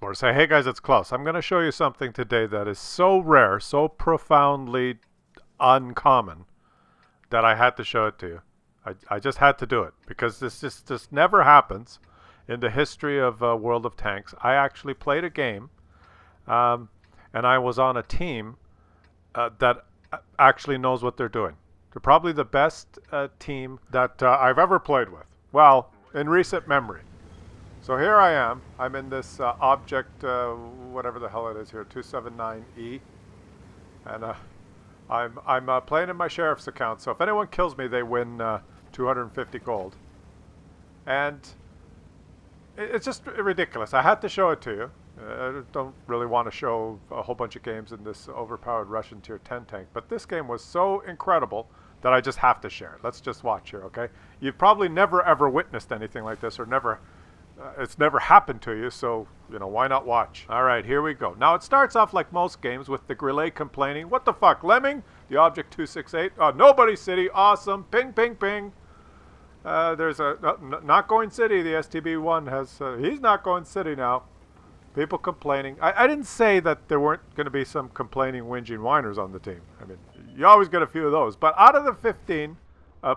Explore. Say, hey guys, it's Klaus. I'm going to show you something today that is so rare, so profoundly uncommon that I had to show it to you. I just had to do it because this never happens in the history of World of Tanks. I actually played a game, and I was on a team that actually knows what they're doing. They're probably the best team that I've ever played with. Well, in recent memory. So here I am. I'm in this object, whatever the hell it is here, 279E, and I'm playing in my sheriff's account. So if anyone kills me, they win 250 gold, and it's just ridiculous. I had to show it to you. I don't really want to show a whole bunch of games in this overpowered Russian tier 10 tank, but this game was so incredible that I just have to share it. Let's just watch here, okay? You've probably never ever witnessed anything like this, or it's never happened to you, so, why not watch? All right, here we go. Now, it starts off like most games with the Grillet complaining. What the fuck, Lemming? The Object 268. Oh, nobody city. Awesome. Ping, ping, ping. There's a... not going city. The STB-1 has... he's not going city now. People complaining. I didn't say that there weren't going to be some complaining, whinging whiners on the team. I mean, you always get a few of those. But out of the 15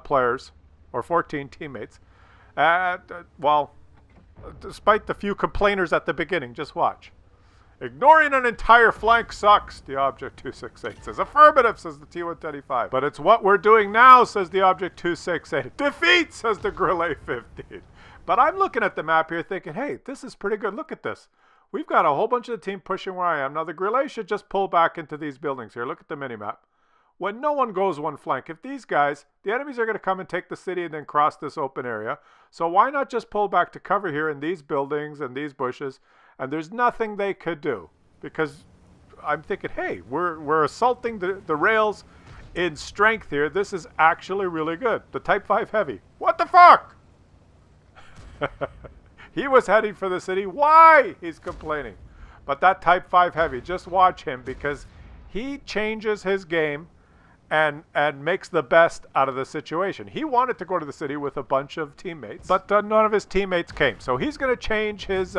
players, or 14 teammates, well... despite the few complainers at the beginning, just watch. Ignoring an entire flank sucks, the Object 268 says. Affirmative, says the T-135. But it's what we're doing now, says the Object 268. Defeat, says the Grillet 15. But I'm looking at the map here thinking, hey, this is pretty good. Look at this. We've got a whole bunch of the team pushing where I am. Now, the Grillet should just pull back into these buildings here. Look at the minimap. When no one goes one flank, if these guys, the enemies are going to come and take the city and then cross this open area. So why not just pull back to cover here in these buildings and these bushes? And there's nothing they could do. Because I'm thinking, hey, we're assaulting the rails in strength here. This is actually really good. The Type 5 Heavy. What the fuck? He was heading for the city. Why? He's complaining. But that Type 5 Heavy, just watch him because he changes his game and makes the best out of the situation. He wanted to go to the city with a bunch of teammates, but none of his teammates came. So he's going to change his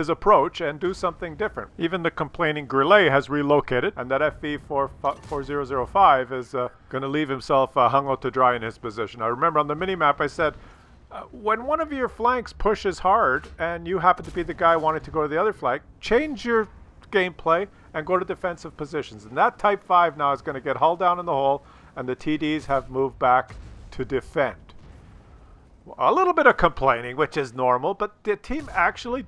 approach and do something different. Even the complaining Grillet has relocated, and that FV4005 is going to leave himself hung out to dry in his position. I remember on the minimap I said, when one of your flanks pushes hard and you happen to be the guy wanting to go to the other flank, change your gameplay and go to defensive positions. And that Type 5 now is going to get hulled down in the hole, and the TDs have moved back to defend. A little bit of complaining, which is normal, but the team actually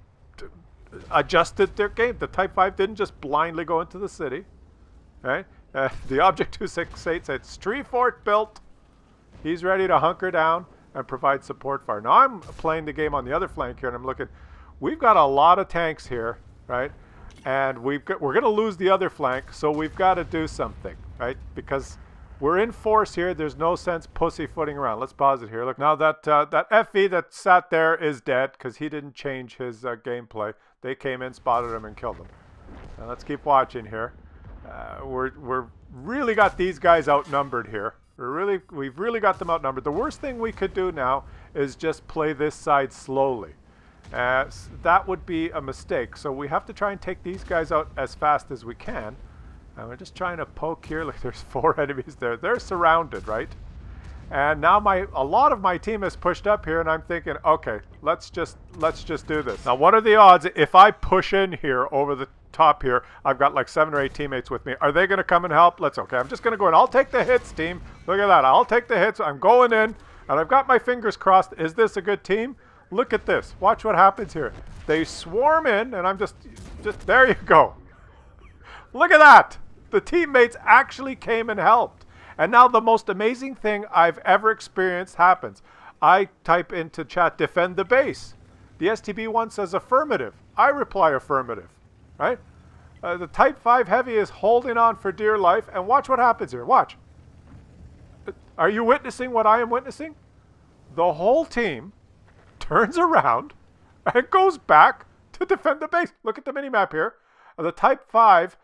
adjusted their game. The Type 5 didn't just blindly go into the city. Right? The Object 268 said, Street Fort built. He's ready to hunker down and provide support fire. Now I'm playing the game on the other flank here, and I'm looking. We've got a lot of tanks here, right? And we're going to lose the other flank, so we've got to do something, right? Because we're in force here. There's no sense pussyfooting around. Let's pause it here. Look, now that FV that sat there is dead because he didn't change his gameplay. They came in, spotted him, and killed him. Now let's keep watching here. We're really got these guys outnumbered here. We've really got them outnumbered. The worst thing we could do now is just play this side slowly. That would be a mistake. So we have to try and take these guys out as fast as we can. And we're just trying to poke here. Like there's 4 enemies there. They're surrounded, right? And now a lot of my team is pushed up here, and I'm thinking, okay, let's just do this. Now, what are the odds if I push in here over the top here? I've got like 7 or 8 teammates with me. Are they going to come and help? Okay. I'm just going to go in. I'll take the hits, team. Look at that. I'll take the hits. I'm going in, and I've got my fingers crossed. Is this a good team? Look at this. Watch what happens here. They swarm in, and I'm just there you go. Look at that. The teammates actually came and helped. And now the most amazing thing I've ever experienced happens. I type into chat, defend the base. The STB-1 says affirmative. I reply affirmative, right? The Type 5 Heavy is holding on for dear life, and watch what happens here. Watch. Are you witnessing what I am witnessing? The whole team turns around and goes back to defend the base. Look at the minimap here. The Type 5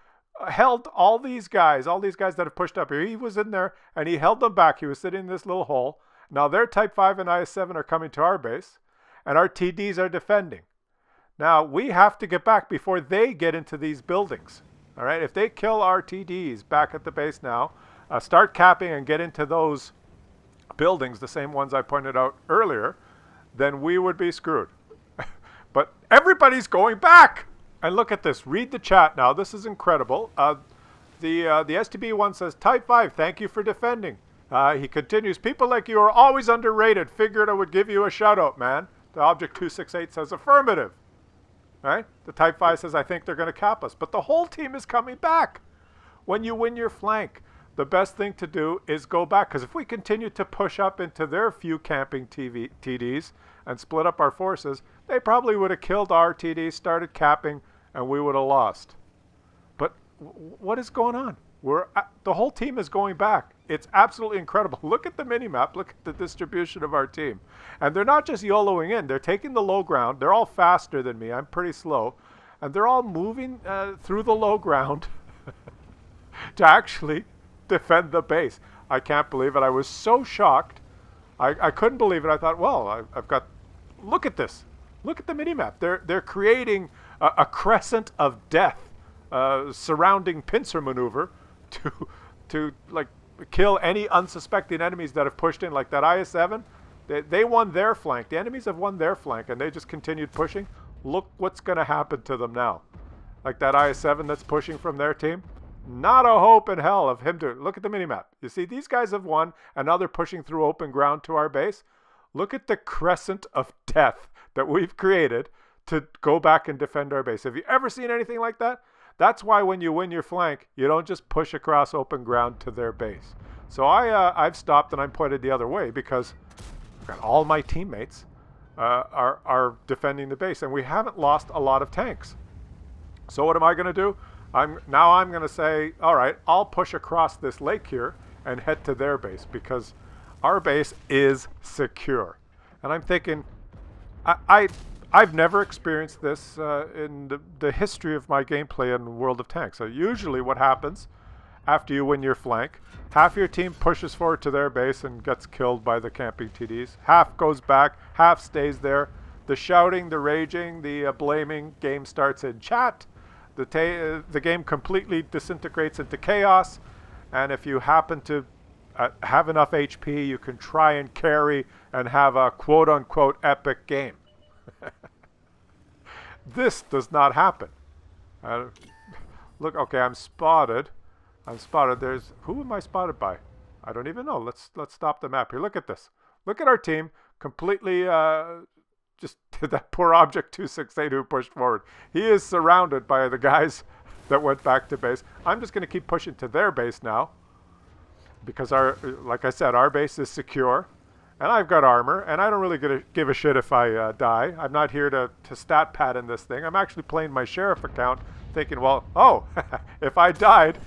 held all these guys that have pushed up here. He was in there, and he held them back. He was sitting in this little hole. Now their Type 5 and IS-7 are coming to our base, and our TDs are defending. Now, we have to get back before they get into these buildings. All right, if they kill our TDs back at the base now, start capping and get into those buildings, the same ones I pointed out earlier, then we would be screwed. But everybody's going back. And look at this. Read the chat now. This is incredible. The STB one says, Type 5, thank you for defending. He continues, people like you are always underrated. Figured I would give you a shout out, man. The Object 268 says affirmative. Right? The Type 5 says, I think they're going to cap us. But the whole team is coming back. When you win your flank, the best thing to do is go back. Because if we continue to push up into their few camping TDs and split up our forces, they probably would have killed our TDs, started capping, and we would have lost. But what is going on? The whole team is going back. It's absolutely incredible. Look at the mini-map. Look at the distribution of our team. And they're not just YOLOing in. They're taking the low ground. They're all faster than me. I'm pretty slow. And they're all moving through the low ground to actually defend the base. I can't believe it. I was so shocked. I couldn't believe it. I thought, well, I've got... Look at this. Look at the mini-map. They're creating a crescent of death surrounding pincer maneuver to like kill any unsuspecting enemies that have pushed in, like that IS-7. They won their flank. The enemies have won their flank, and they just continued pushing. Look what's going to happen to them now. Like that IS-7 that's pushing from their team. Not a hope in hell of him to... Look at the minimap. You see, these guys have won, and now they're pushing through open ground to our base. Look at the crescent of death that we've created to go back and defend our base. Have you ever seen anything like that? That's why when you win your flank, you don't just push across open ground to their base. So I've stopped and I'm pointed the other way because all my teammates are defending the base, and we haven't lost a lot of tanks. So what am I going to do? I'm going to say, all right, I'll push across this lake here and head to their base because our base is secure. And I'm thinking, I've never experienced this in the history of my gameplay in World of Tanks. So usually what happens after you win your flank, half your team pushes forward to their base and gets killed by the camping TDs. Half goes back, half stays there. The shouting, the raging, the blaming game starts in chat. The game completely disintegrates into chaos. And if you happen to have enough HP, you can try and carry and have a quote-unquote epic game. This does not happen. Look, okay, I'm spotted. There's... Who am I spotted by? I don't even know. Let's stop the map here. Look at this. Look at our team. Completely just that poor Object 268 who pushed forward. He is surrounded by the guys that went back to base. I'm just going to keep pushing to their base now. Because, like I said, our base is secure. And I've got armor. And I don't really give a shit if I die. I'm not here to stat pad in this thing. I'm actually playing my sheriff account thinking, well, oh, if I died,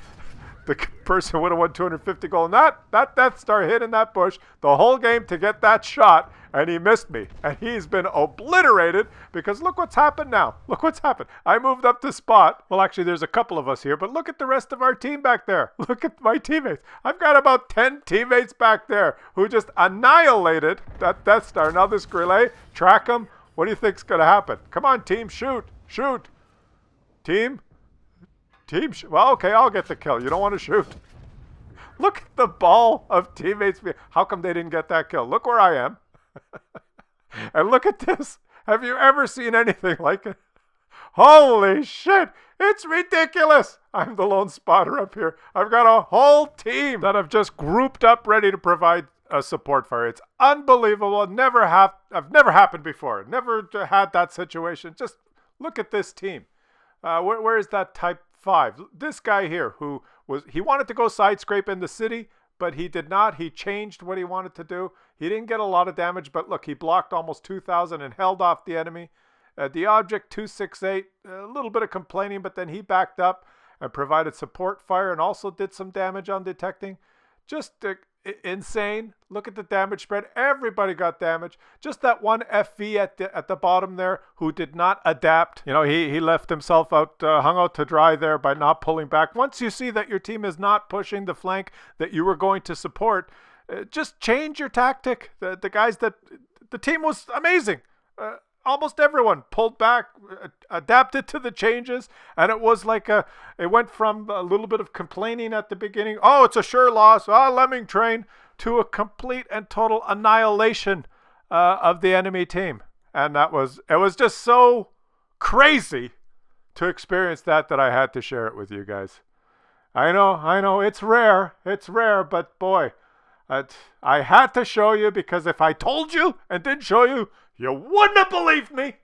the person would have won 250 gold. And that Death Star hit in that bush the whole game to get that shot. And he missed me. And he's been obliterated because look what's happened now. Look what's happened. I moved up to spot. Well, actually, there's a couple of us here. But look at the rest of our team back there. Look at my teammates. I've got about 10 teammates back there who just annihilated that Death Star. Now this Grillet, track him. What do you think's going to happen? Come on, team. Shoot. Shoot. Team. Well, okay, I'll get the kill. You don't want to shoot. Look at the ball of teammates. How come they didn't get that kill? Look where I am. And look at this. Have you ever seen anything like it? Holy shit. It's ridiculous. I'm the lone spotter up here. I've got a whole team that have just grouped up ready to provide a support fire. It's unbelievable. I've never happened before. Never had that situation. Just look at this team. Where is that Type 5? This guy here he wanted to go side scrape in the city, but he did not. He changed what he wanted to do. He didn't get a lot of damage, but look, he blocked almost 2,000 and held off the enemy. The Object 268, a little bit of complaining, but then he backed up and provided support fire and also did some damage on detecting. Just insane. Look at the damage spread. Everybody got damage. Just that one FV at the bottom there who did not adapt. You know, he left himself out, hung out to dry there by not pulling back. Once you see that your team is not pushing the flank that you were going to support, just change your tactic. The guys the team was amazing. almost everyone pulled back, adapted to the changes, and it went from a little bit of complaining at the beginning, oh, it's a sure loss, lemming train, to a complete and total annihilation of the enemy team. And it was just so crazy to experience that I had to share it with you guys. I know, it's rare, but boy, I had to show you, because if I told you and didn't show you, you wouldn't have believed me.